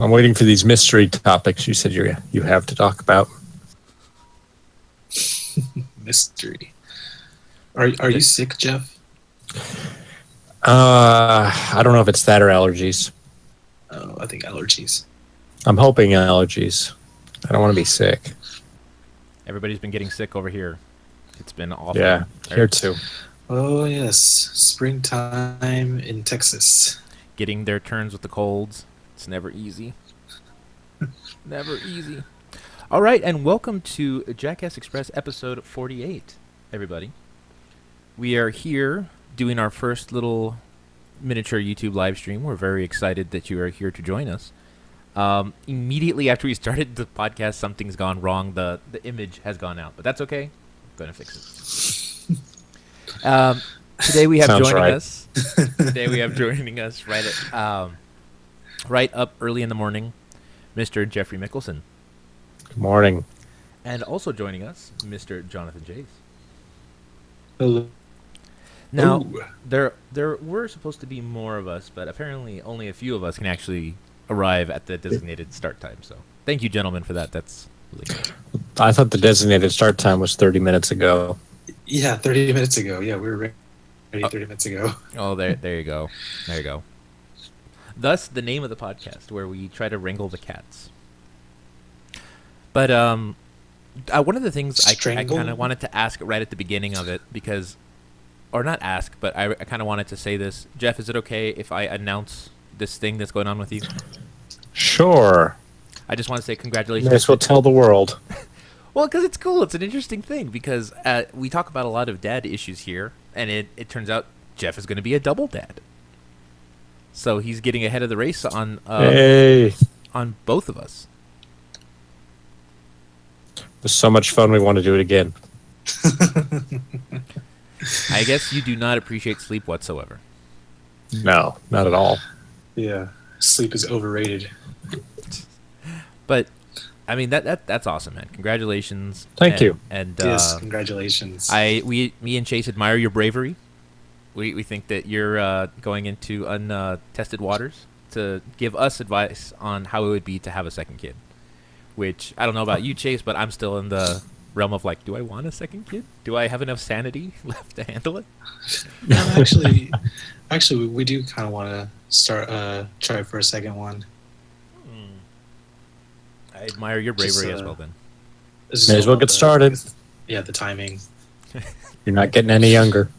I'm waiting for these mystery topics you said you have to talk about. Mystery. Are you sick, Jeff? I don't know if it's that or allergies. Oh, I think allergies. I'm hoping allergies. I don't want to be sick. Everybody's been getting sick over here. It's been awful. Yeah, here too. Oh yes, springtime in Texas. Getting their turns with the colds. It's never easy. Never easy. All right, and welcome to Jackass Express episode 48, everybody. We are here doing our first little miniature YouTube live stream. We're very excited that you are here to join us. Immediately after we started the podcast, something's gone wrong. The image has gone out, but that's okay. I'm going to fix it. Today we have joining us. Today we have joining us right up early in the morning, Mr. Jeffrey Mickelson. Good morning. And also joining us, Mr. Jonathan Chase. Hello. Now, there were supposed to be more of us, but apparently only a few of us can actually arrive at the designated start time. So thank you, gentlemen, for that. That's really good. I thought the designated start time was 30 minutes ago. Yeah, 30 minutes ago. Yeah, we were ready 30 minutes ago. Oh, there you go. There you go. Thus, the name of the podcast, where we try to wrangle the cats. But one of the things I kind of wanted to ask right at the beginning of it, because, or not ask, but I kind of wanted to say this. Jeff, is it okay if I announce this thing that's going on with you? Sure. I just want to say congratulations. May as well tell the world. Well, because it's cool. It's an interesting thing because we talk about a lot of dad issues here, and it turns out Jeff is going to be a double dad. So he's getting ahead of the race on both of us. It was so much fun, we want to do it again. I guess you do not appreciate sleep whatsoever. No, not at all. Yeah, sleep is overrated. But I mean that's awesome, man. Congratulations. Thank you. And yes, congratulations. Me and Chase admire your bravery. We think that you're going into untested waters to give us advice on how it would be to have a second kid. Which I don't know about you, Chase, but I'm still in the realm of like, do I want a second kid? Do I have enough sanity left to handle it? No, actually, we do kind of want to try for a second one. I admire your bravery as well. Then may as well get started. Yeah, the timing. You're not getting any younger.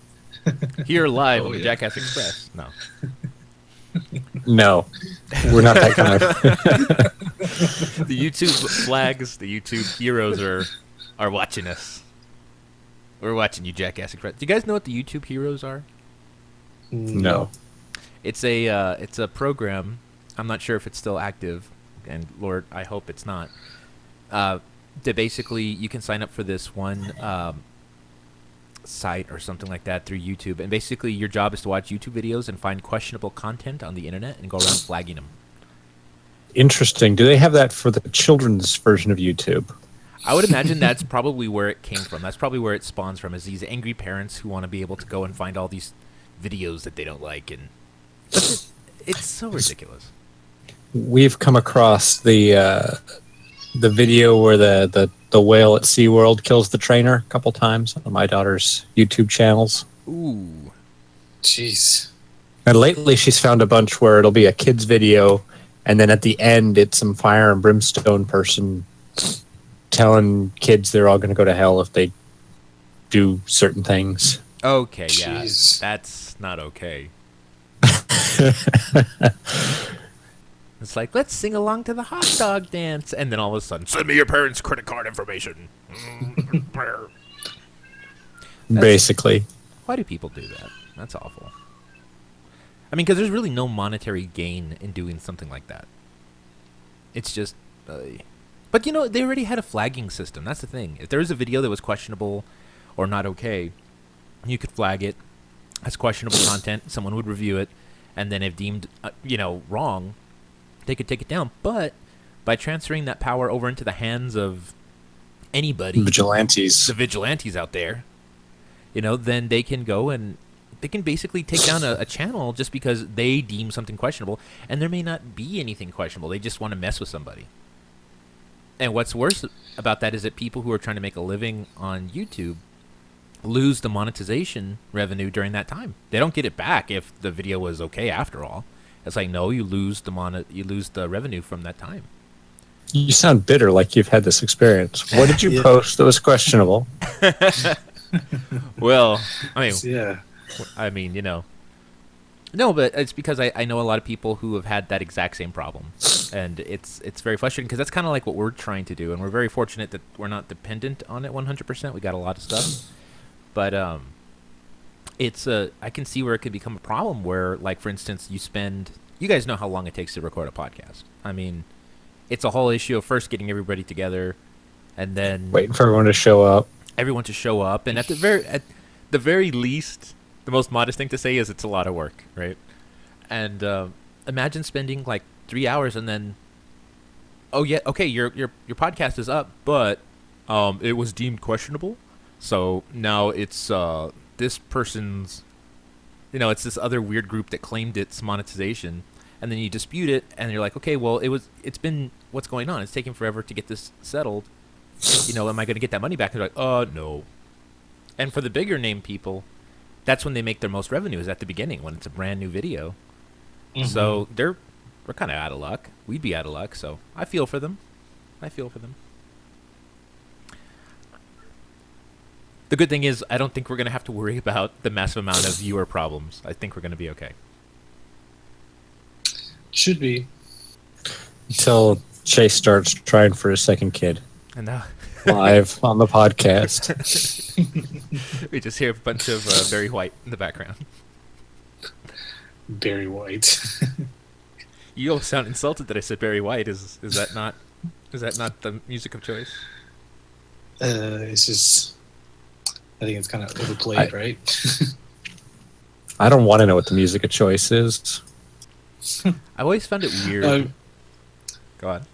Here live on the Jackass Express. No. No, we're not that kind of. The YouTube flags, the YouTube heroes are watching us. We're watching you, Jackass Express. Do you guys know what the YouTube heroes are? No. It's a program. I'm not sure if it's still active, and Lord, I hope it's not. That basically you can sign up for this one site or something like that through YouTube, and basically your job is to watch YouTube videos and find questionable content on the internet and go around flagging them. Interesting. Do they have that for the children's version of YouTube? I would imagine that's probably where it came from. That's probably where it spawns from, is these angry parents who want to be able to go and find all these videos that they don't like, and it's so ridiculous. We've come across the video where the whale at SeaWorld kills the trainer a couple times on my daughter's YouTube channels. Ooh. Jeez. And lately she's found a bunch where it'll be a kid's video, and then at the end it's some fire and brimstone person telling kids they're all going to go to hell if they do certain things. Okay, Jeez. yeah. That's not okay. It's like, let's sing along to the hot dog dance. And then all of a sudden, send me your parents' credit card information. Basically. Why do people do that? That's awful. I mean, because there's really no monetary gain in doing something like that. It's just... But, you know, they already had a flagging system. That's the thing. If there was a video that was questionable or not okay, you could flag it as questionable content. Someone would review it. And then if deemed, wrong, they could take it down. But by transferring that power over into the hands of anybody, Vigilantes. the vigilantes out there, then they can go and they can basically take down a channel just because they deem something questionable, and there may not be anything questionable. They just want to mess with somebody. And what's worse about that is that people who are trying to make a living on YouTube lose the monetization revenue during that time. They don't get it back if the video was okay after all. It's like, no, you lose the revenue from that time. You sound bitter, like you've had this experience. What did you Yeah. post that was questionable? Well, Yeah. I mean, you know. No, but it's because I know a lot of people who have had that exact same problem. And it's very frustrating because that's kind of like what we're trying to do. And we're very fortunate that we're not dependent on it 100%. We got a lot of stuff. But I can see where it could become a problem where, like, for instance, you guys know how long it takes to record a podcast. I mean, it's a whole issue of first getting everybody together and then Waiting for everyone to show up. And at the very least, the most modest thing to say is it's a lot of work, right? And imagine spending like 3 hours and then, oh yeah, okay, your podcast is up, but it was deemed questionable, so now it's this person's, it's this other weird group that claimed its monetization, and then you dispute it, and you're like, okay, well, it's been, what's going on? It's taking forever to get this settled. Am I going to get that money back? And they're like, no. And for the bigger name people, that's when they make their most revenue, is at the beginning when it's a brand new video. Mhm. So we're kind of out of luck. We'd be out of luck. So I feel for them. The good thing is I don't think we're going to have to worry about the massive amount of viewer problems. I think we're going to be okay. Should be. Until Chase starts trying for his second kid And now live on the podcast. we just hear a bunch of Barry White in the background. Barry White. You all sound insulted that I said Barry White. Is that not the music of choice? It's just, I think it's kind of overplayed, right? I don't want to know what the music of choice is. I've always found it weird. Go on.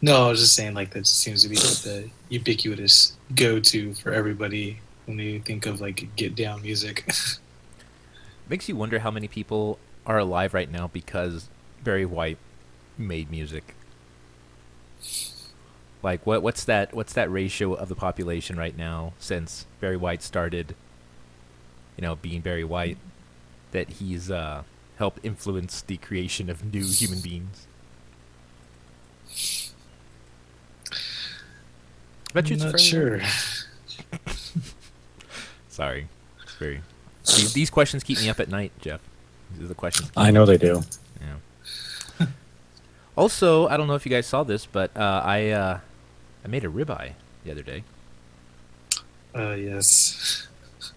No, I was just saying, like, that seems to be like the ubiquitous go-to for everybody when they think of like get down music. Makes you wonder how many people are alive right now because Barry White made music. Like, what's that ratio of the population right now since Barry White started, being Barry White, that he's helped influence the creation of new human beings? I bet you I'm it's not fairly sure. Sorry. It's very. These questions keep me up at night, Jeff. These are the questions. I know they do. Yeah. Also, I don't know if you guys saw this, but I made a ribeye the other day. Yes,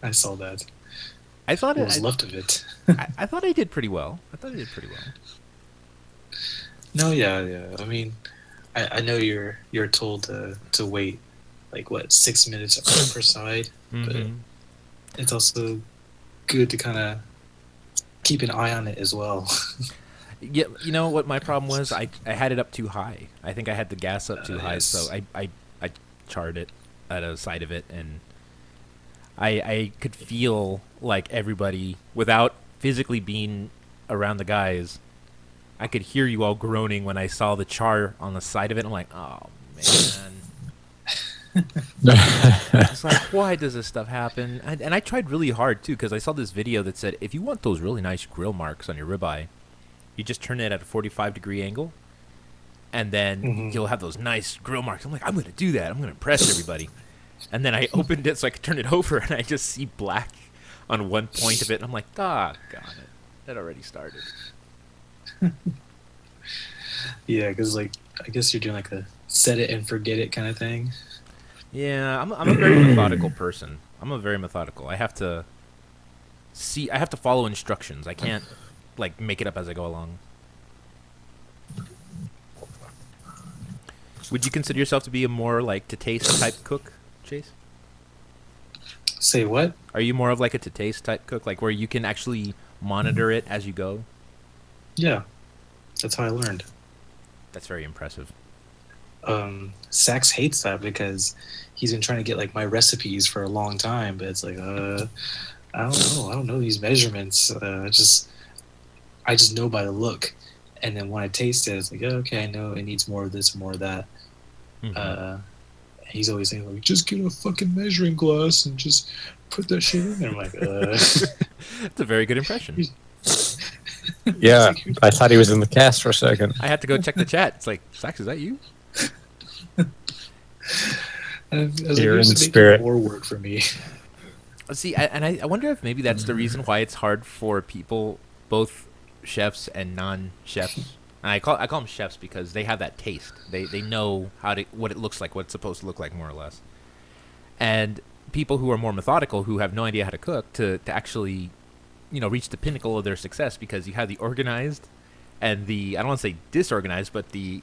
I saw that. I thought What was left of it? I thought I did pretty well. No, yeah. I mean, I know you're told to wait, like, what, 6 minutes per side, but Mhm. it's also good to kind of keep an eye on it as well. Yeah, you know what my problem was? I had it up too high. I think I had the gas up too high, Yes. so I charred it at a side of it, and I could feel like everybody, without physically being around the guys, I could hear you all groaning when I saw the char on the side of it. I'm like, oh man. It's like, why does this stuff happen? And I tried really hard too, because I saw this video that said if you want those really nice grill marks on your ribeye, you just turn it at a 45-degree angle, and then Mhm. you'll have those nice grill marks. I'm like, I'm gonna do that. I'm gonna impress everybody. And then I opened it so I could turn it over, and I just see black on one point of it. And I'm like, got it. That already started. Yeah, because, like, I guess you're doing like a set it and forget it kind of thing. Yeah, I'm a very methodical person. I have to follow instructions. I can't, like, make it up as I go along. Would you consider yourself to be a more, like, to taste type cook, Chase? Say what? Are you more of like a to taste type cook, like where you can actually monitor it as you go? Yeah, that's how I learned. That's very impressive. Sax hates that because he's been trying to get like my recipes for a long time, but it's like, I don't know. I don't know these measurements. I just know by the look, and then when I taste it, it's like, oh, okay, I know it needs more of this, more of that. Mhm. He's always saying like, just get a fucking measuring glass and just put that shit in there. I'm like, That's a very good impression. Yeah, I thought he was in the cast for a second. I had to go check the chat. It's like, Sax, is that you? I was like, You're you're in just making spirit. more work for me. See, I wonder if maybe that's the reason why it's hard for people, both chefs and non-chefs. And I call them chefs because they have that taste. They know what it looks like, what it's supposed to look like, more or less. And people who are more methodical, who have no idea how to cook, to actually, reach the pinnacle of their success, because you have the organized and the, I don't want to say disorganized, but the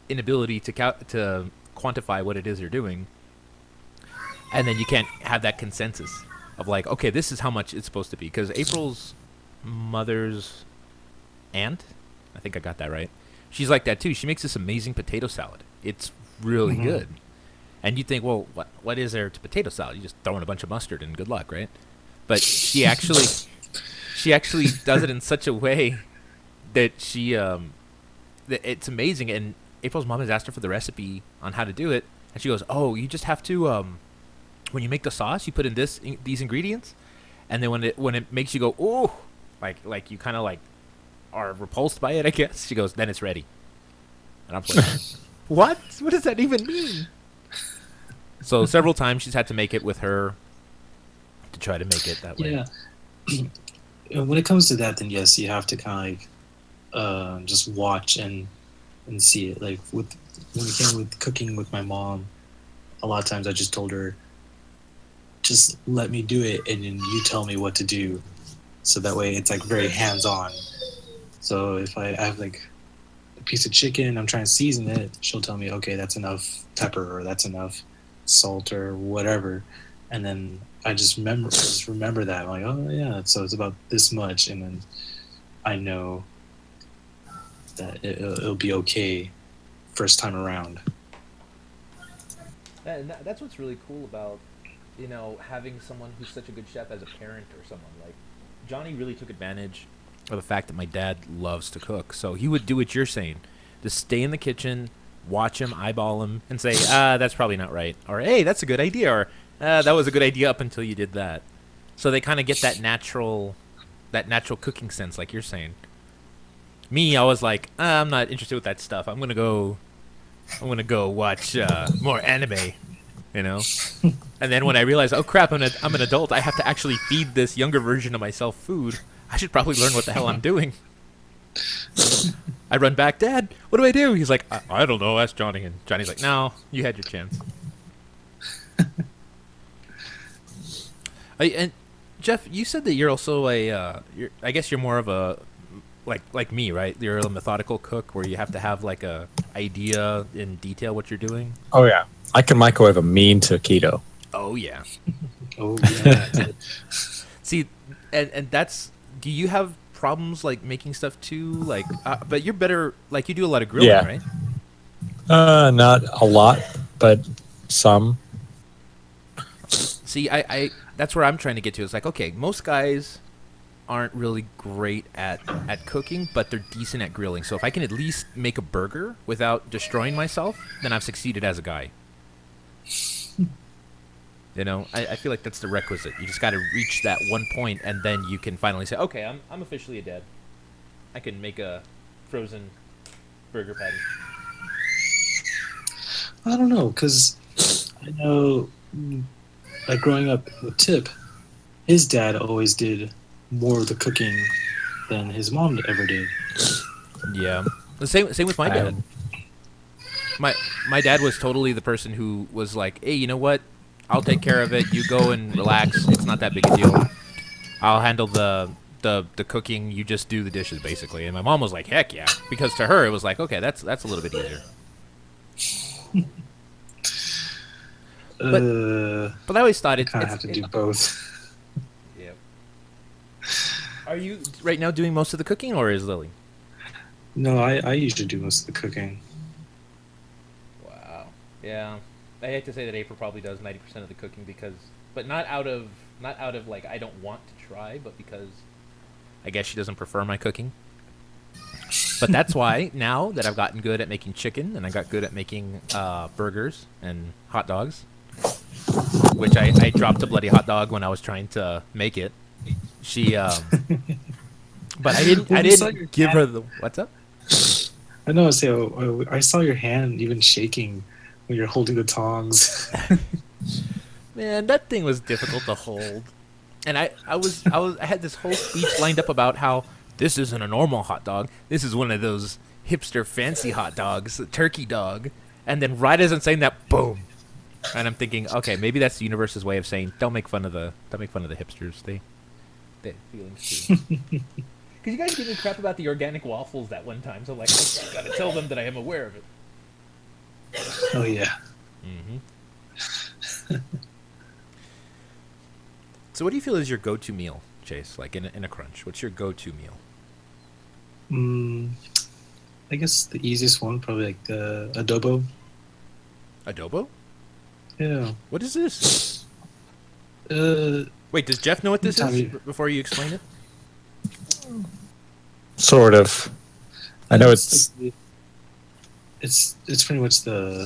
inability to quantify what it is you're doing, and then you can't have that consensus of like, okay, this is how much it's supposed to be. Because April's mother's aunt, I think I got that right. She's like that too. She makes this amazing potato salad. It's really good. And you think, well, what is there to potato salad? You just throw in a bunch of mustard and good luck, right? But she actually does it in such a way that that it's amazing. And April's mom has asked her for the recipe on how to do it, and she goes, "Oh, you just have to when you make the sauce, you put in these ingredients, and then when it makes you go, ooh, like you kind of like are repulsed by it, I guess." She goes, "Then it's ready." And I'm like, "What? What does that even mean?" So several times she's had to make it with her to try to make it that way. Yeah. When it comes to that, then yes, you have to kind of like just watch and see it. Like when it came with cooking with my mom, a lot of times I just told her, just let me do it, and then you tell me what to do. So that way it's like very hands on. So if I have like a piece of chicken, I'm trying to season it, she'll tell me, okay, that's enough pepper or that's enough salt or whatever, and then I just remember that. I'm like, oh yeah, so it's about this much, and then I know that it'll be okay first time around. And that's what's really cool about, having someone who's such a good chef as a parent or someone. Like, Johnny really took advantage of the fact that my dad loves to cook. So he would do what you're saying. Just stay in the kitchen, watch him, eyeball him, and say, that's probably not right. Or, hey, that's a good idea. Or, that was a good idea up until you did that. So they kind of get that natural cooking sense, like you're saying. Me, I was like, I'm not interested with that stuff. I'm gonna go watch more anime, you know. And then when I realized, oh crap, I'm an adult. I have to actually feed this younger version of myself food. I should probably learn what the hell I'm doing. I run back, Dad, what do I do? He's like, I don't know, ask Johnny. And Johnny's like, no, you had your chance. And Jeff, you said that you're also I guess you're more of a, like me, right? You're a methodical cook where you have to have like a idea in detail what you're doing. Oh yeah, I can microwave a mean taquito. Oh yeah. Oh yeah. See, and that's. Do you have problems like making stuff too? Like, but you're better. Like you do a lot of grilling, Yeah. right? Not a lot, but some. See, I that's where I'm trying to get to. It's like, okay, most guys aren't really great at cooking, but they're decent at grilling. So if I can at least make a burger without destroying myself, then I've succeeded as a guy. I feel like that's the requisite. You just got to reach that one point, and then you can finally say, okay, I'm officially a dad. I can make a frozen burger patty. I don't know, because I know, like growing up with Tip, his dad always did more of the cooking than his mom ever did. Yeah, the same with my dad. My dad was totally the person who was like, hey, you know what? I'll take care of it. You go and relax. It's not that big a deal. I'll handle the cooking. You just do the dishes, basically. And my mom was like, heck yeah, because to her it was like, okay, that's a little bit easier. But I always thought it's kind of have to do both. Yeah. Are you right now doing most of the cooking, or is Lily? No, I usually do most of the cooking. Wow. Yeah. I hate to say that April probably does 90% of the cooking because but not out of like I don't want to try, but because I guess she doesn't prefer my cooking. But that's why now that I've gotten good at making chicken and I got good at making burgers and hot dogs, which I dropped a bloody hot dog when I was trying to make it. She, but I didn't. Well, I we saw your didn't give her the. What's up? I know. I saw your hand even shaking when you're holding the tongs. Man, that thing was difficult to hold. And I had this whole speech lined up about how this isn't a normal hot dog. This is one of those hipster fancy hot dogs, a turkey dog. And then right as I'm saying that, boom. And I'm thinking, okay, maybe that's the universe's way of saying don't make fun of the hipsters. They feelings too. Because you guys gave me crap about the organic waffles that one time, so like I gotta tell them that I am aware of it. Oh yeah. Mm-hmm. So what do you feel is your go-to meal, Chase? Like in a crunch, what's your go-to meal? I guess the easiest one probably like adobo. Adobo? Yeah. What is this? Uh, Wait, does Jeff know what this Tommy. is before you explain it? Sort of. I know it's like it's pretty much the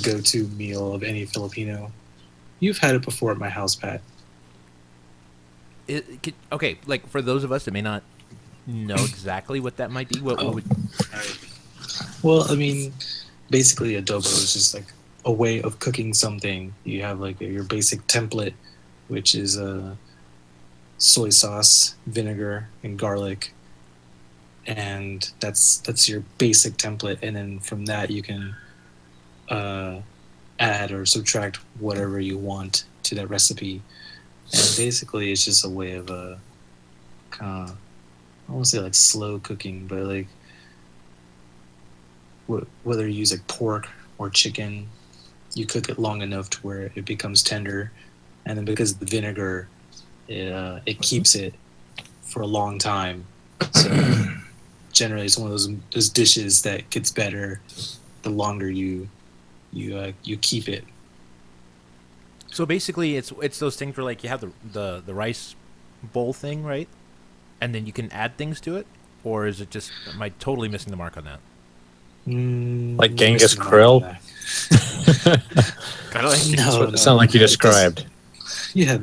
go-to meal of any Filipino. You've had it before at my house, Pat. Okay, like for those of us that may not know exactly what that might be, what would... Well, I mean, basically adobo is just like a way of cooking something. You have like your basic template, which is soy sauce, vinegar, and garlic, and that's your basic template. And then from that you can add or subtract whatever you want to that recipe. And basically, it's just a way of kind of, I won't say like slow cooking, but like whether you use like pork or chicken, you cook it long enough to where it becomes tender, and then because of the vinegar, it keeps it for a long time. So generally, it's one of those dishes that gets better the longer you keep it. So basically, it's those things where like you have the rice bowl thing, right? And then you can add things to it, or is it just am I totally missing the mark on that? like Genghis Krill. Kind of like That's what it sounded like you described. Yeah,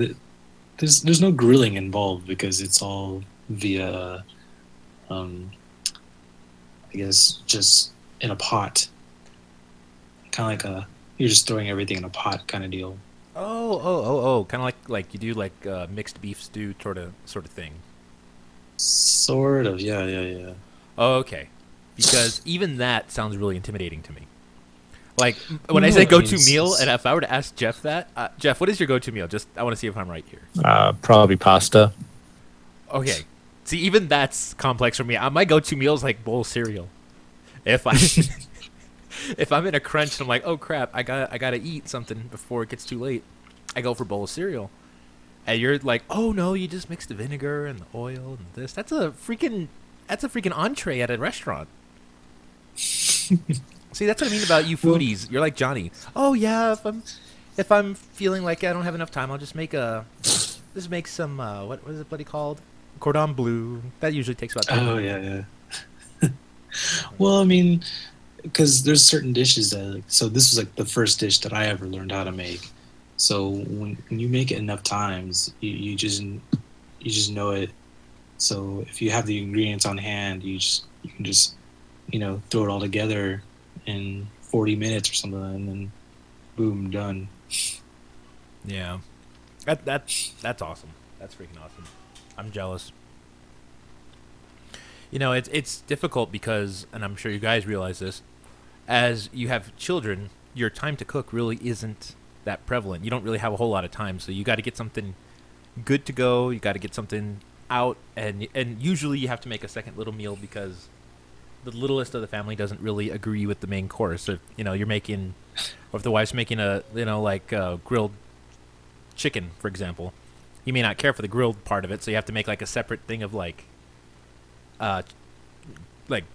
there's no grilling involved because it's all via, I guess, just in a pot. Kind of like you're just throwing everything in a pot kind of deal. Oh, kind of like you do like mixed beef stew sort of thing. Sort of, yeah. Oh, okay, because even that sounds really intimidating to me. Like when I say go-to meal, and if I were to ask Jeff that, Jeff, what is your go-to meal? Just I want to see if I'm right here. Probably pasta. Okay, see, even that's complex for me. My go-to meal is like bowl of cereal. If I if I'm in a crunch and I'm like, oh crap, I gotta eat something before it gets too late, I go for bowl of cereal. And you're like, oh no, you just mix the vinegar and the oil and this. That's a freaking entree at a restaurant. See, that's what I mean about you foodies. You're like Johnny. Oh yeah, if I'm feeling like I don't have enough time, I'll just make some what is it bloody called? Cordon bleu. That usually takes about 10 minutes. Yeah. Well, I mean, because there's certain dishes that like, so this was like the first dish that I ever learned how to make. So when you make it enough times, you just know it. So if you have the ingredients on hand, you can just throw it all together in 40 minutes or something, and then boom, done. Yeah, that's awesome. That's freaking awesome. I'm jealous. It's difficult because, and I'm sure you guys realize this, as you have children, your time to cook really isn't that prevalent. You don't really have a whole lot of time, so you got to get something good to go. You got to get something out, and usually you have to make a second little meal because the littlest of the family doesn't really agree with the main course. If you're making, or if the wife's making grilled chicken, for example, you may not care for the grilled part of it, so you have to make like a separate thing of like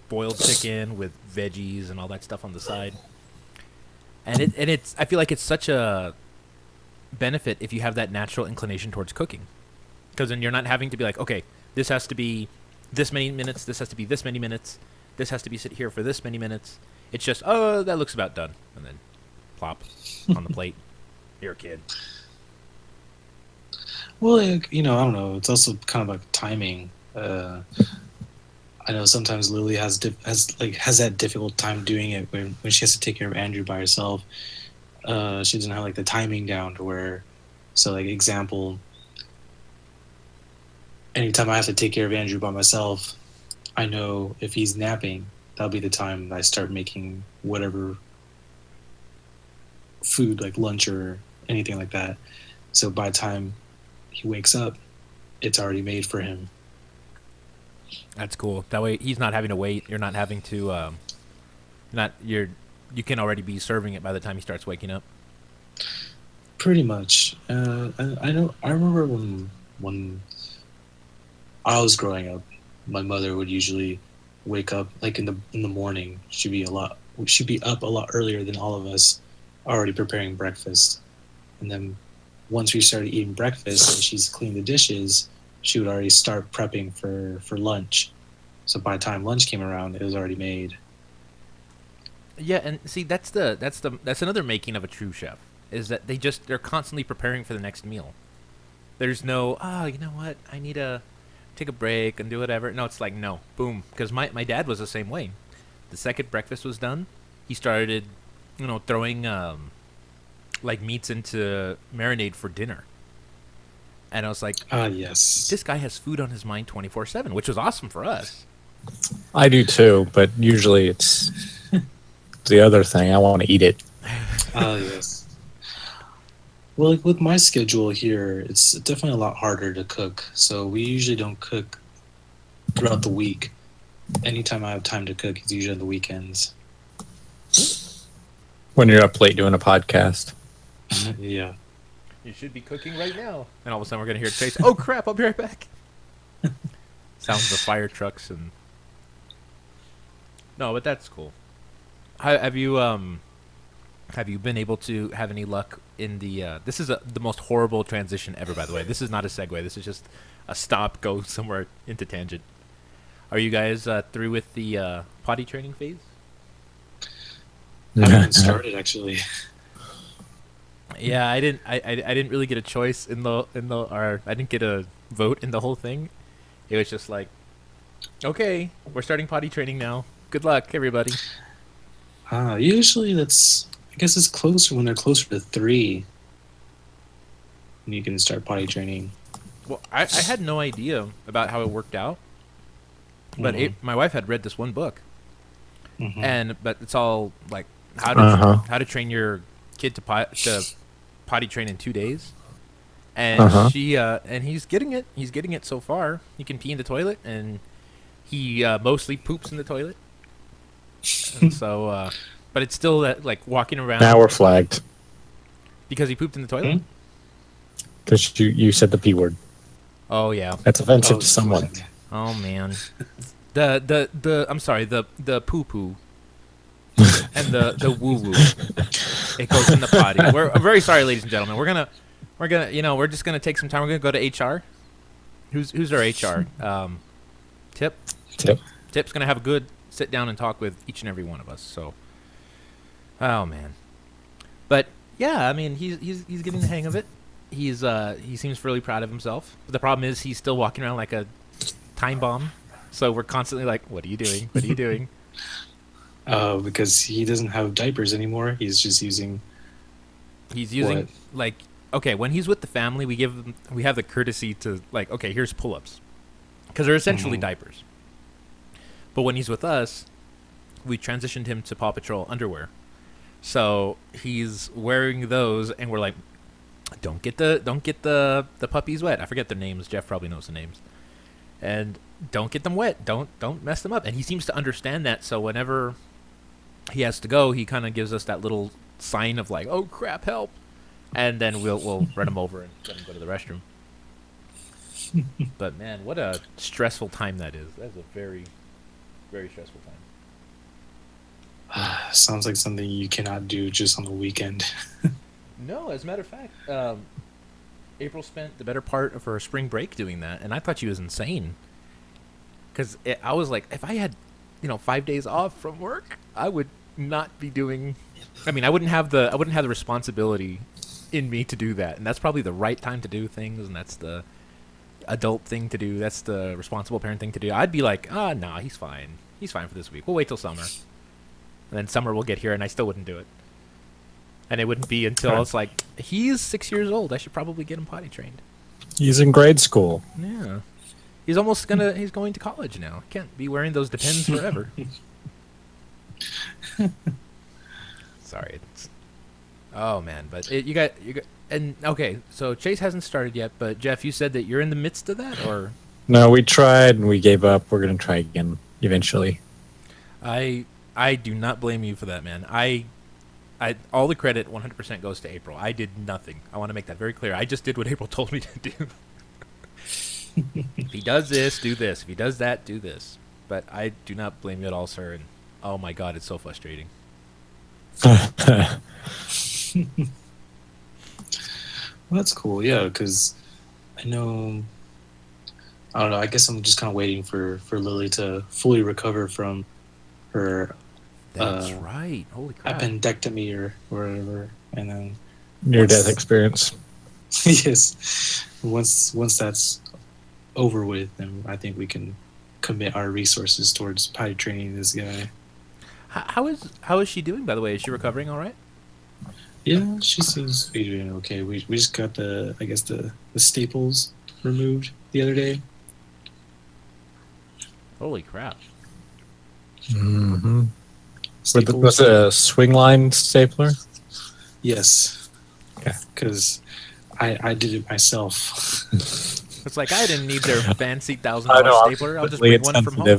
boiled chicken with veggies and all that stuff on the side. And it's I feel like it's such a benefit if you have that natural inclination towards cooking, because then you're not having to be like, okay, this has to be this many minutes, this has to be this many minutes, this has to be sit here for this many minutes. It's just, oh, that looks about done, and then plop on the plate. Here, kid. Well, like, I don't know. It's also kind of like timing. I know sometimes Lily has that difficult time doing it when she has to take care of Andrew by herself. She doesn't have like the timing down to where, so like example, anytime I have to take care of Andrew by myself, I know if he's napping, that'll be the time I start making whatever food, like lunch or anything like that. So by the time he wakes up, it's already made for him. That's cool. That way he's not having to wait. You're not having to, you can already be serving it by the time he starts waking up. Pretty much. I know. I remember when I was growing up, my mother would usually wake up like in the morning. She'd be up a lot earlier than all of us, already preparing breakfast. And then once we started eating breakfast and she's cleaned the dishes, she would already start prepping for lunch. So by the time lunch came around, it was already made. Yeah, and see, that's another making of a true chef, is that they're constantly preparing for the next meal. There's no, you know what, I need to take a break and do whatever. No, it's like, no, boom. Because my dad was the same way. The second breakfast was done, he started, throwing like meats into marinade for dinner. And I was like, yes. This guy has food on his mind 24/7, which was awesome for us. I do too, but usually it's the other thing. I want to eat it. Yes. Well, like with my schedule here, it's definitely a lot harder to cook. So we usually don't cook throughout the week. Anytime I have time to cook, it's usually on the weekends. When you're up late doing a podcast. Yeah. You should be cooking right now. And all of a sudden we're going to hear Chase, oh crap, I'll be right back. Sounds of fire trucks and... No, but that's cool. Have you been able to have any luck in the... this is the most horrible transition ever, by the way. This is not a segue. This is just a stop, go somewhere into tangent. Are you guys through with the potty training phase? I haven't started, actually. Yeah, I didn't really get a choice or I didn't get a vote in the whole thing. It was just like, okay, we're starting potty training now. Good luck, everybody. Usually I guess it's closer when they're closer to 3. And you can start potty training. Well, I had no idea about how it worked out, but my wife had read this one book, but it's all like how to train your kid to potty train in 2 days, and he's getting it. He's getting it so far. He can pee in the toilet, and he mostly poops in the toilet. And so, but it's still like walking around. Now we're flagged because he pooped in the toilet. Because you said the P word. Oh yeah, that's offensive to someone. Oh man, the I'm sorry, the poo poo. And the woo woo, it goes in the potty. I'm very sorry, ladies and gentlemen. We're gonna, we're just gonna take some time. We're gonna go to HR. Who's our HR? Tip. Tip's gonna have a good sit down and talk with each and every one of us. So, oh man, but yeah, I mean he's getting the hang of it. He seems really proud of himself. But the problem is he's still walking around like a time bomb. So we're constantly like, what are you doing? What are you doing? Because he doesn't have diapers anymore. He's just using. He's using like, okay, when he's with the family, we have the courtesy to like, okay, here's pull-ups, because they're essentially diapers. But when he's with us, we transitioned him to Paw Patrol underwear, so he's wearing those, and we're like, don't get the puppies wet. I forget their names. Jeff probably knows the names, and don't get them wet. Don't mess them up. And he seems to understand that. So whenever he has to go, he kind of gives us that little sign of like, oh crap, help, and then we'll run him over and let him go to the restroom. But man, what a stressful time that is. That's a very, very stressful time. Sounds like something you cannot do just on the weekend. No, as a matter of fact, April spent the better part of her spring break doing that, and I thought she was insane. Because I was like, if I had, 5 days off from work, I would not be doing. I mean, I wouldn't have the responsibility in me to do that, and that's probably the right time to do things, and that's the adult thing to do. That's the responsible parent thing to do. I'd be like, nah, he's fine for this week. We'll wait till summer, and then summer will get here, and I still wouldn't do it. And it wouldn't be until it's like he's 6 years old. I should probably get him potty trained. He's in grade school. Yeah. He's going to college now. Can't be wearing those Depends forever. Sorry. Oh man, but you got and okay, so Chase hasn't started yet, but Jeff, you said that you're in the midst of that, or No, we tried and we gave up. We're gonna try again eventually. I do not blame you for that, man. I all the credit 100% goes to April. I did nothing. I want to make that very clear. I just did what April told me to do. If he does this, do this. If he does that, do this. But I do not blame you at all, sir. And oh my God, it's so frustrating. Well, that's cool. Yeah, because I know. I don't know. I guess I'm just kind of waiting for Lily to fully recover from her That's right. Holy crap. appendectomy or whatever, and then Near death experience. yes, once that's over with, then I think we can commit our resources towards potty training this guy. How is she doing, by the way? Is she recovering all right? Yeah, she seems to be doing okay. We just got the staples removed the other day. Holy crap. Mm-hmm. Staples. Was it a swing line stapler? Yes. Okay. Because I did it myself. It's like I didn't need their fancy I know, $1,000 stapler. I'll just bring one from home.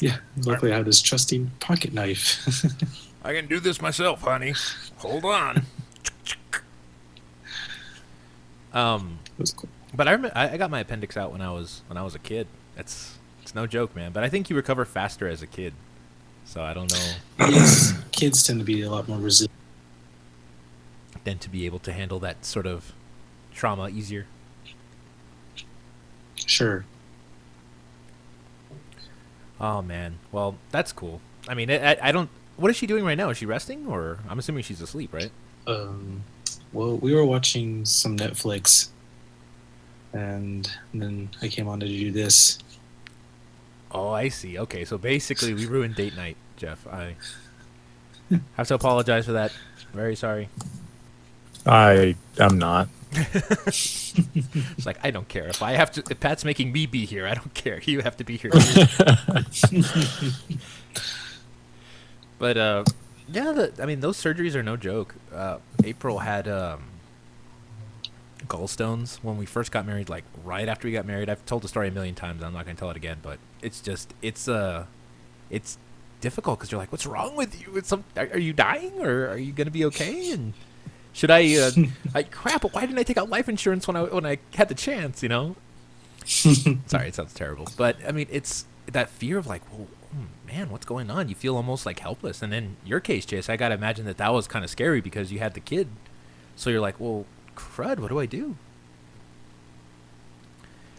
Yeah, luckily I have this trusty pocket knife. I can do this myself, honey. Hold on. That's cool. But I got my appendix out when I was a kid. It's no joke, man. But I think you recover faster as a kid. So I don't know. Yes, kids tend to be a lot more resilient. Than to be able to handle that sort of trauma easier. Sure. Oh man. Well, that's cool. I mean, I don't. What is she doing right now? Is she resting, or I'm assuming she's asleep, right? Well, we were watching some Netflix, and then I came on to do this. Oh, I see. Okay, so basically we ruined date night, Jeff. I have to apologize for that. Very sorry. I'm not. It's like I don't care if Pat's making me be here. I don't care. You have to be here. But yeah, I mean those surgeries are no joke. April had gallstones when we first got married. Like right after we got married, I've told the story a million times. I'm not going to tell it again, but it's difficult because you're like, what's wrong with you? Are you dying or are you going to be okay? And should I? Crap! Why didn't I take out life insurance when I had the chance? You know. Sorry, it sounds terrible, but I mean, it's that fear of like, well, man, what's going on? You feel almost like helpless. And in your case, Chase, I gotta imagine that was kind of scary because you had the kid, so you're like, well, crud, what do I do?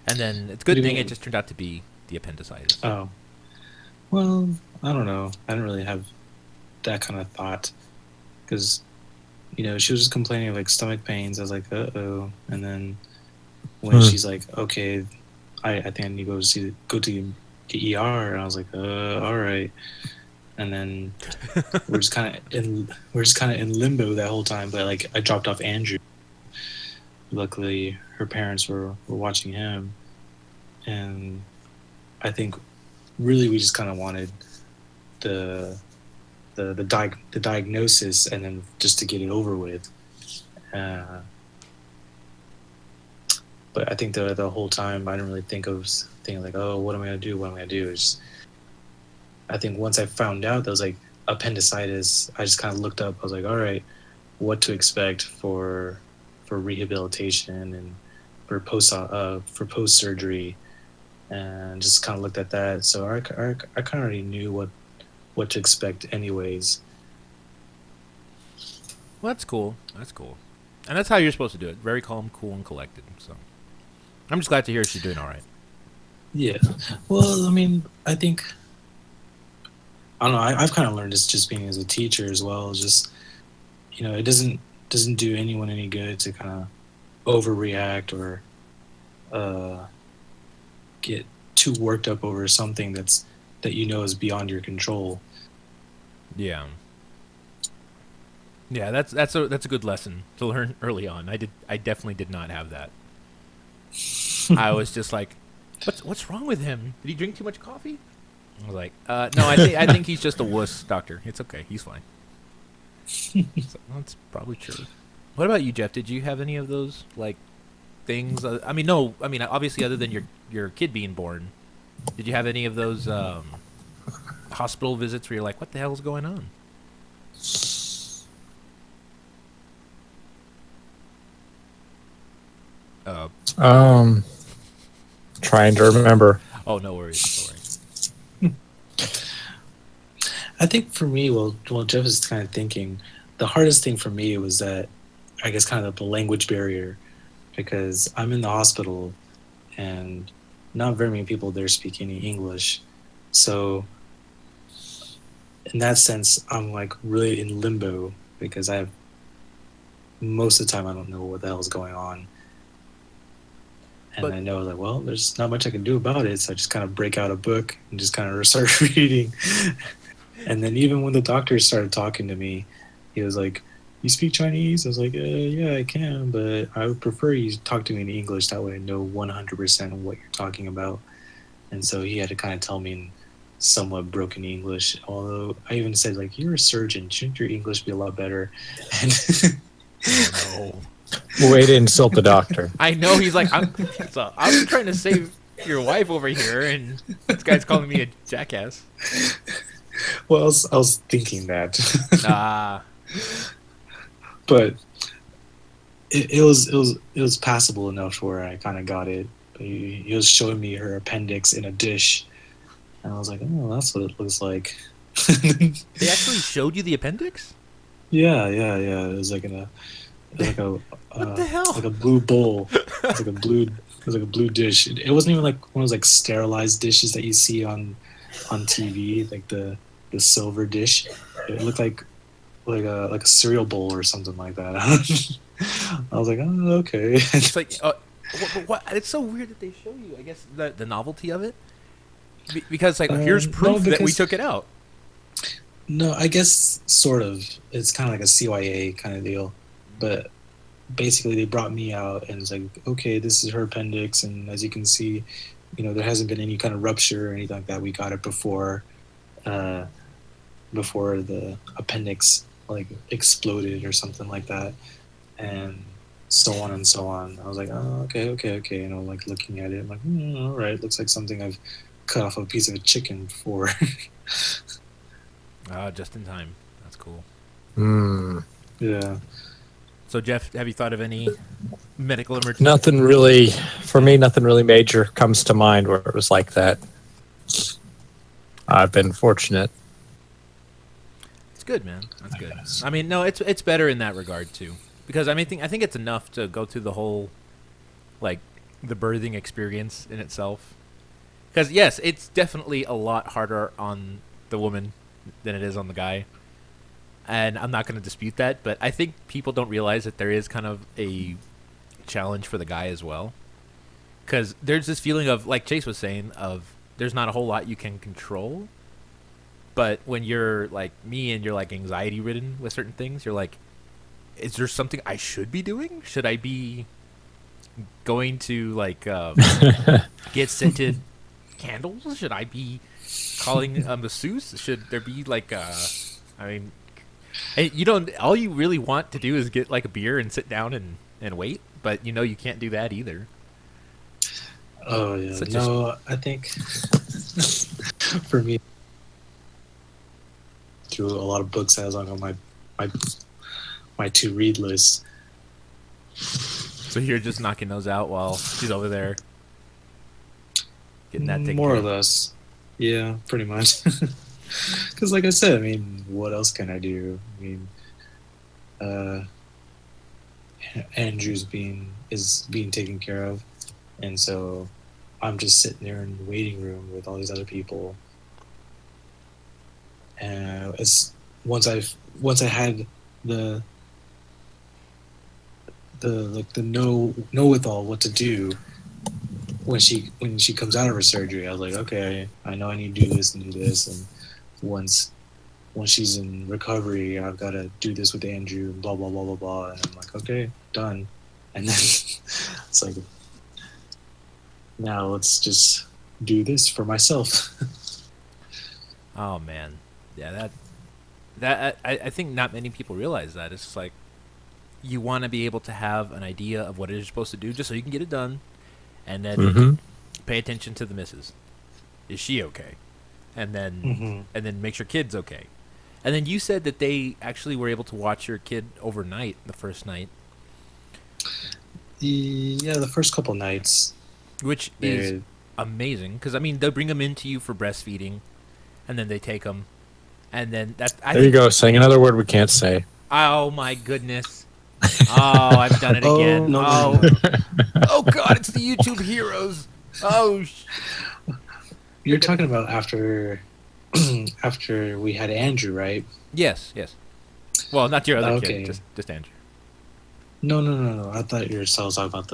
And then it's a good thing it just turned out to be the appendicitis. Oh, well, I don't know. I didn't really have that kind of thought because. She was just complaining of like stomach pains. I was like, uh-oh. And then when she's like, okay, I think I need to go to the ER, and I was like, all right. And then we're just kind of in limbo that whole time. But like, I dropped off Andrew. Luckily, her parents were watching him, and I think really we just kind of wanted the diagnosis and then just to get it over with. But I think the whole time I didn't really think like, oh, what am I gonna do? What am I gonna do? I think once I found out that was like appendicitis, I just kind of looked up. I was like, all right, what to expect for rehabilitation and for post surgery, and just kind of looked at that. So I kind of already knew what to expect anyways. Well, that's cool. That's cool. And that's how you're supposed to do it. Very calm, cool, and collected. So I'm just glad to hear she's doing all right. Yeah. Well, I mean, I think I don't know. I've kind of learned this just being as a teacher as well. Just it doesn't do anyone any good to kind of overreact or get too worked up over something that is beyond your control. Yeah. Yeah, that's a good lesson to learn early on. I definitely did not have that. I was just like, what's wrong with him? Did he drink too much coffee? I was like, no, I think he's just a wuss, doctor. It's okay, he's fine. So, well, that's probably true. What about you, Jeff? Did you have any of those like things? I mean, no. I mean, obviously, other than your kid being born, did you have any of those hospital visits where you're like, what the hell is going on? Trying to remember. Oh, no worries. No worries. I think for me, well, Jeff is kind of thinking. The hardest thing for me was that, I guess, kind of the language barrier, because I'm in the hospital, and not very many people there speak any English. So, in that sense, I'm like really in limbo because most of the time I don't know what the hell is going on. And But- I know that, well, there's not much I can do about it, so I just kind of break out a book and just kind of start reading. And then even when the doctor started talking to me, he was like, "You speak Chinese?" I was like, "Yeah, I can, but I would prefer you talk to me in English. That way I know 100% of what you're talking about." And so he had to kind of tell me in somewhat broken English. Although I even said, like, "You're a surgeon. Shouldn't your English be a lot better?" And Oh, no. Way to insult the doctor. I know he's like, I'm trying to save your wife over here, and this guy's calling me a jackass. well, I was thinking that. Ah, But it was passable enough to where I kind of got it. He was showing me her appendix in a dish, and I was like, "Oh, that's what it looks like." they actually showed you the appendix? Yeah. It was like What the hell? like a blue bowl. It was like a blue dish. It wasn't even like one of those like sterilized dishes that you see on TV, like the silver dish. It looked like a cereal bowl or something like that. I was like, "Oh, okay." It's like, what? It's so weird that they show you. I guess the novelty of it, because like here's proof that we because- took it out. No, I guess sort of. It's kind of like a CYA kind of deal, but basically they brought me out and it's like, okay, this is her appendix, and as you can see, there hasn't been any kind of rupture or anything like that. We got it before the appendix like exploded or something like that, and so on and so on. I was like, oh, okay, like looking at it, I'm like, all right, looks like something I've cut off a piece of a chicken before. Just in time. That's cool. Yeah. So Jeff, have you thought of any medical emergency? Nothing really, for me, nothing really major comes to mind where it was like that. I've been fortunate. It's good, man. That's good. I mean, no, it's better in that regard too, because I think it's enough to go through the whole, like, the birthing experience in itself. Because yes, it's definitely a lot harder on the woman than it is on the guy, and I'm not going to dispute that. But I think people don't realize that there is kind of a challenge for the guy as well, because there's this feeling of, like Chase was saying, of there's not a whole lot you can control. But when you're like me and you're like anxiety ridden with certain things, you're like, is there something I should be doing? Should I be going to like get scented candles? Should I be calling a masseuse? Should there be like I mean, and you don't, all you really want to do is get like a beer and sit down and wait, but you can't do that either. Oh yeah. Such No, I think for me, through a lot of books I was on my to read list. So you're just knocking those out while she's over there getting that taken More care or of. less. Yeah, pretty much. Because like I said, I mean, what else can I do? I mean, uh, Andrew's is being taken care of, and so I'm just sitting there in the waiting room with all these other people. And it's once I had the the know with all what to do when she comes out of her surgery. I was like, okay, I know I need to do this and do this, and once she's in recovery, I've got to do this with Andrew, and blah blah blah blah blah. And I'm like, okay, done. And then it's like, now let's just do this for myself. Oh man, yeah, I think not many people realize that. It's just like you want to be able to have an idea of what it is you're supposed to do, just so you can get it done, and then pay attention to the missus. Is she okay? And then and then make sure kid's okay. And then you said that they actually were able to watch your kid overnight the first night. Yeah, the first couple nights, which is amazing, because I mean they'll bring them into you for breastfeeding, and then they take them, and then there you go, saying another word we can't say. Oh my goodness! Oh, I've done it again. No. Oh God, it's the YouTube heroes. Oh, you're talking about after after we had Andrew, right? Yes. Well, not your other kid, just Andrew. No. I thought you were talking about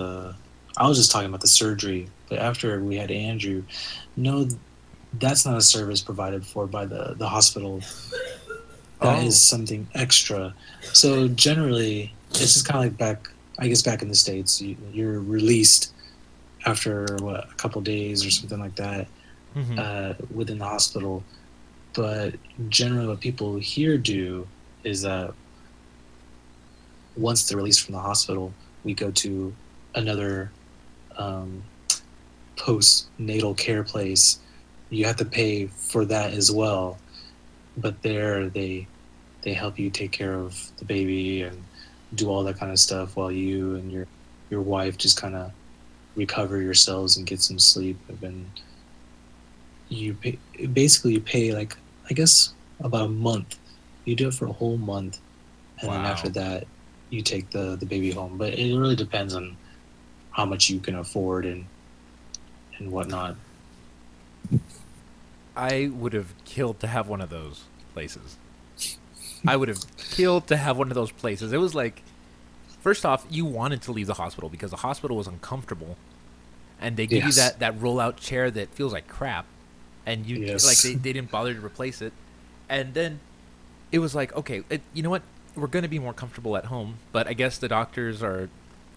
I was just talking about the surgery. But after we had Andrew, no, that's not a service provided for by the hospital. That is something extra. So generally, this is kind of like back in the States, you're released after a couple days or something like that within the hospital. But generally, what people here do is that once they're released from the hospital, we go to another postnatal care place. You have to pay for that as well, but there they help you take care of the baby and do all that kind of stuff while you and your wife just kind of recover yourselves and get some sleep. And then you pay like, I guess, about a month. You do it for a whole month, and then after that you take the baby home. But it really depends on how much you can afford and whatnot. I would have killed to have one of those places. I would have killed to have one of those places. It was like, first off, you wanted to leave the hospital because the hospital was uncomfortable, and they give you that roll-out chair that feels like crap, and you like they didn't bother to replace it, and then it was like, okay, you know what? We're going to be more comfortable at home, but I guess the doctors are,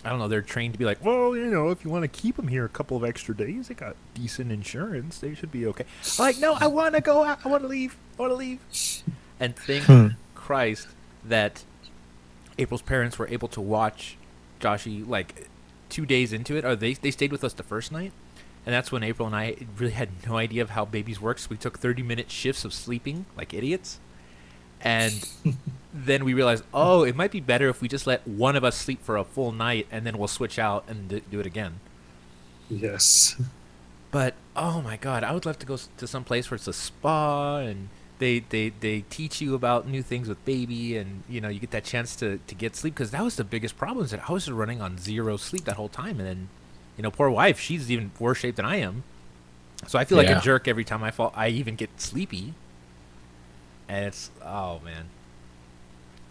I don't know, they're trained to be like, well, you know, if you want to keep them here a couple of extra days, they got decent insurance, they should be okay. I'm like, no, I want to go out, I want to leave. And thank Christ that April's parents were able to watch Joshy like 2 days into it, or they stayed with us the first night, and that's when April and I really had no idea of how babies work, so we took 30-minute shifts of sleeping like idiots. And then we realized, it might be better if we just let one of us sleep for a full night, and then we'll switch out and do it again. Yes. But, oh my God, I would love to go to some place where it's a spa, and they teach you about new things with baby, and, you know, you get that chance to get sleep, because that was the biggest problem, is that I was running on zero sleep that whole time. And then, you know, poor wife, she's even worse shape than I am. So I feel like a jerk every time I even get sleepy. And it's, oh man.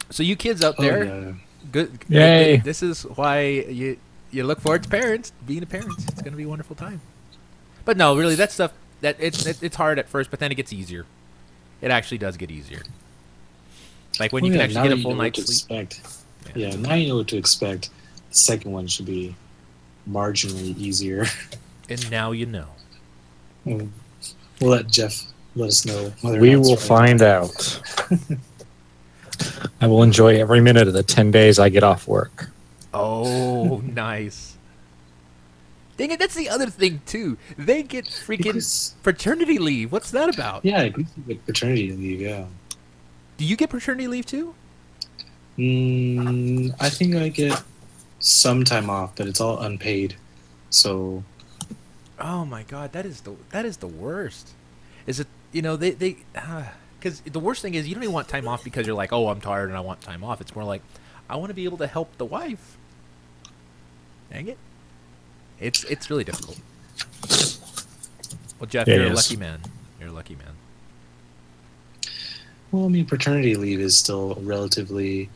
So you kids out there, good. Yay. This is why you look forward to being a parent. It's going to be a wonderful time. But no, really, that stuff, that it's hard at first, but then it gets easier. It actually does get easier. Like when you can actually get a full night's sleep. Yeah, now you know what to expect. The second one should be marginally easier. And now you know. We'll let Jeff let us know. We will find out. I will enjoy every minute of the 10 days I get off work. Oh, nice. Dang it, that's the other thing, too. They get freaking paternity leave. What's that about? Yeah, I get paternity leave, yeah. Do you get paternity leave, too? I think I get some time off, but it's all unpaid. So... Oh, my God, that is the worst. Is it, you know, because the worst thing is you don't even want time off because you're like, oh, I'm tired and I want time off. It's more like, I want to be able to help the wife. Dang it. It's really difficult. Well, Jeff, It you're a is. lucky man. You're a lucky man. Well, I mean, paternity leave is still a relatively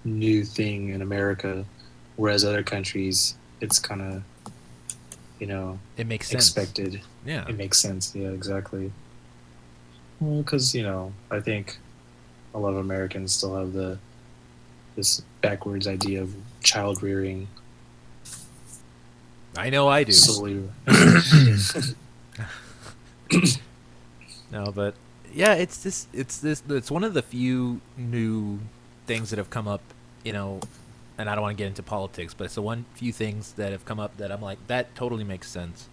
new thing in America, whereas other countries, it's kind of, It makes sense. expected. Yeah. It makes sense. Yeah, exactly. Well, because I think a lot of Americans still have this backwards idea of child rearing I know I do. solely. No, but yeah, it's one of the few new things that have come up, and I don't want to get into politics, but it's the one few things that have come up that I'm like, that totally makes sense.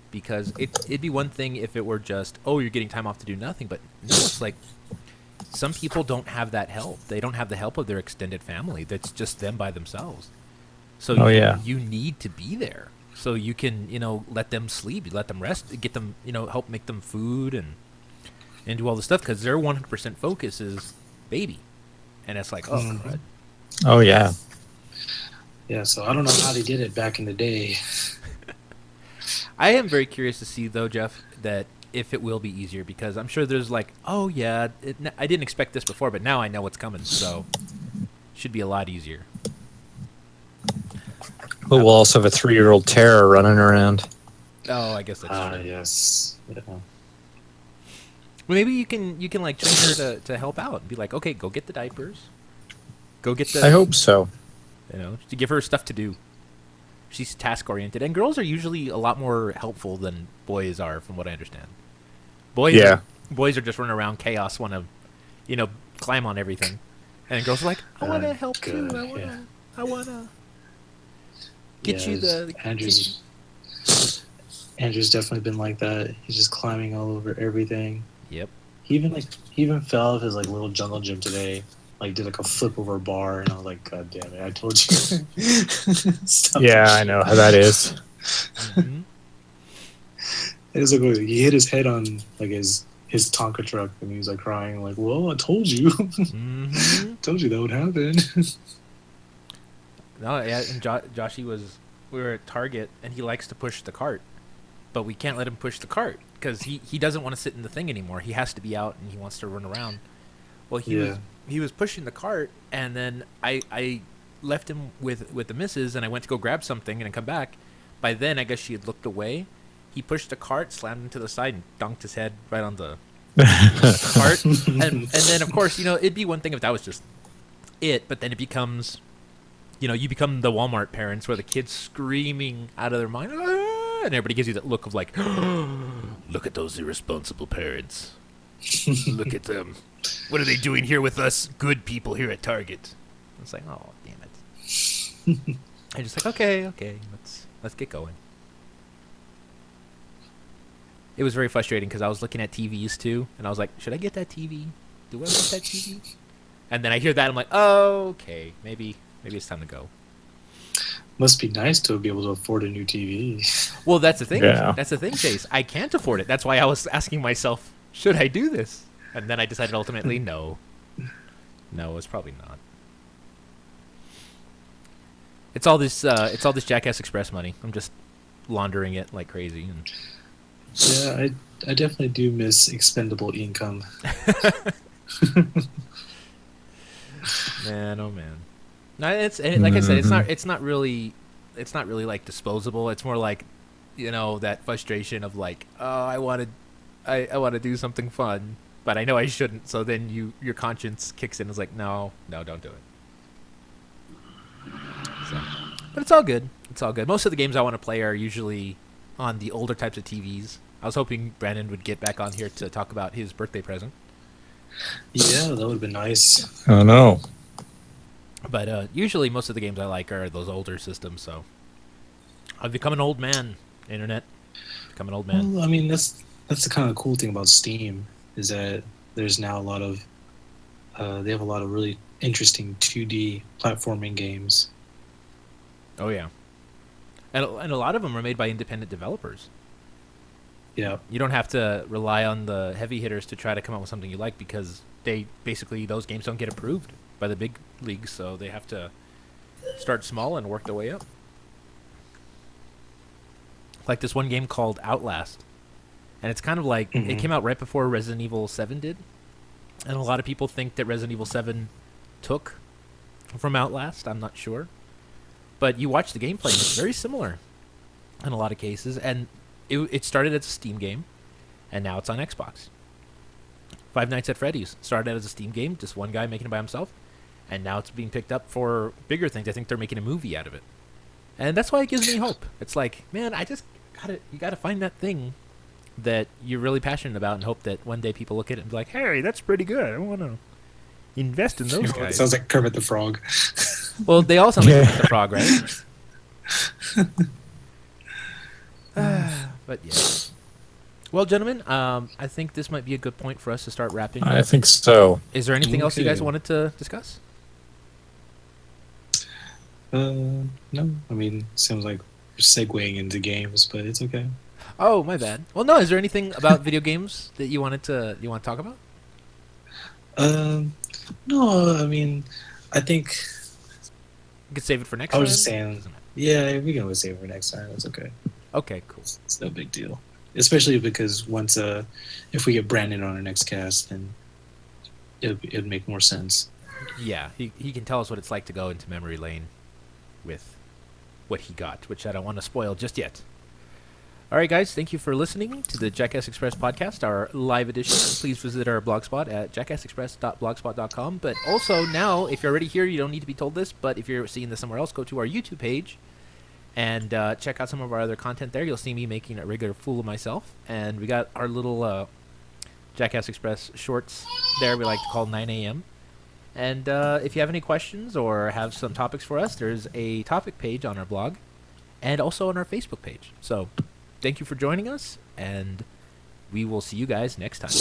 Because it'd be one thing if it were just, oh, you're getting time off to do nothing, but no, it's like some people don't have that help. They don't have the help of their extended family. That's just them by themselves. So Oh, yeah. you need to be there. So you can, let them sleep, let them rest, get them, help make them food and do all this stuff because their 100% focus is baby. And it's like, oh, crud. Oh, yeah. Yeah, so I don't know how they did it back in the day. I am very curious to see, though, Jeff, that if it will be easier because I'm sure there's like, oh, yeah, I didn't expect this before, but now I know what's coming. So should be a lot easier. But we'll also have a 3-year-old terror running around. Oh, I guess that's true. Yes. Yeah. Well, maybe you can like train her to help out and be like, okay, go get the diapers, go get the. I hope so. To give her stuff to do. She's task oriented, and girls are usually a lot more helpful than boys are, from what I understand. Boys are just running around chaos, want to, climb on everything, and girls are like, I want to help too. I wanna get you the. Andrew's definitely been like that. He's just climbing all over everything. Yep. He even fell off his little jungle gym today. Did a flip over a bar, and I was like, God damn it! I told you. Stop Yeah, that I know how that is. Mm-hmm. It was like he hit his head on his Tonka truck, and he was crying, "Well, I told you, Mm-hmm. told you that would happen." No, yeah, and Joshy we were at Target, and he likes to push the cart, but we can't let him push the cart because he doesn't want to sit in the thing anymore. He has to be out, and he wants to run around. Well, he was pushing the cart, and then I left him with the missus, and I went to go grab something, and I come back. By then, I guess she had looked away. He pushed the cart, slammed into the side, and dunked his head right on the cart. And then, of course, it'd be one thing if that was just it, but then it becomes, you become the Walmart parents where the kid's screaming out of their mind, "Ah!" And everybody gives you that look of like, look at those irresponsible parents. Look at them. What are they doing here with us good people here at Target? It's like, oh, damn it. I'm just like, okay, let's get going. It was very frustrating because I was looking at TVs too, and I was like, should I get that TV? Do I want that TV? And then I hear that, I'm like, oh, okay, maybe it's time to go. Must be nice to be able to afford a new TV. Well, that's the thing. Yeah. That's the thing, Chase. I can't afford it. That's why I was asking myself, should I do this? And then I decided ultimately, no. No, it's probably not. It's all this Jackass Express money. I'm just laundering it like crazy. And Yeah, I definitely do miss expendable income. man, oh man. No, like I said, it's not really like disposable. It's more like, that frustration of like, oh, I want to do something fun, but I know I shouldn't. So then your conscience kicks in. And is like, no, don't do it. So, but it's all good. It's all good. Most of the games I want to play are usually on the older types of TVs. I was hoping Brandon would get back on here to talk about his birthday present. Yeah, that would have been nice. Oh, no. But usually most of the games I like are those older systems. So I've become an old man, Internet. Become an old man. Well, I mean, that's the kind of cool thing about Steam is that there's now a lot of they have a lot of really interesting 2D platforming games. Oh yeah, and a lot of them are made by independent developers. Yeah. You don't have to rely on the heavy hitters to try to come up with something you like, because those games don't get approved by the big leagues, so they have to start small and work their way up. Like this one game called Outlast, and it's kind of like it came out right before Resident Evil 7 did, and a lot of people think that Resident Evil 7 took from Outlast. I'm not sure, but you watch the gameplay, and it's very similar in a lot of cases, and it started as a Steam game, and now it's on Xbox. Five Nights at Freddy's started out as a Steam game, just one guy making it by himself, and now it's being picked up for bigger things. I think they're making a movie out of it, and that's why it gives me hope. It's like, man, you gotta find that thing that you're really passionate about, and hope that one day people look at it and be like, hey, that's pretty good. I want to invest in those It guys. sounds like Kermit the Frog. Well, they all sound like the Frog, right? But yeah. Well, gentlemen, I think this might be a good point for us to start wrapping up. I think so. Is there anything else you guys Okay. wanted to discuss? No, I mean, seems like we're segueing into games, but it's okay. Oh, my bad. Well, no. Is there anything about video games that you want to talk about? No, I mean, I think You could save it for next I time. was just saying, yeah, we can always save it for next time. It's okay. Okay, cool. It's no big deal. Especially because once, if we get Brandon on our next cast, then it'd make more sense. Yeah, he can tell us what it's like to go into memory lane with what he got, which I don't want to spoil just yet. All right, guys, thank you for listening to the Jackass Express podcast, our live edition. Please visit our blogspot at jackassexpress.blogspot.com. But also now, if you're already here, you don't need to be told this, but if you're seeing this somewhere else, go to our YouTube page and check out some of our other content there. You'll see me making a regular fool of myself. And we got our little Jackass Express shorts there we like to call 9 a.m. And if you have any questions or have some topics for us, there's a topic page on our blog and also on our Facebook page. So thank you for joining us, and we will see you guys next time.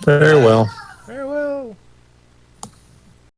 Very well.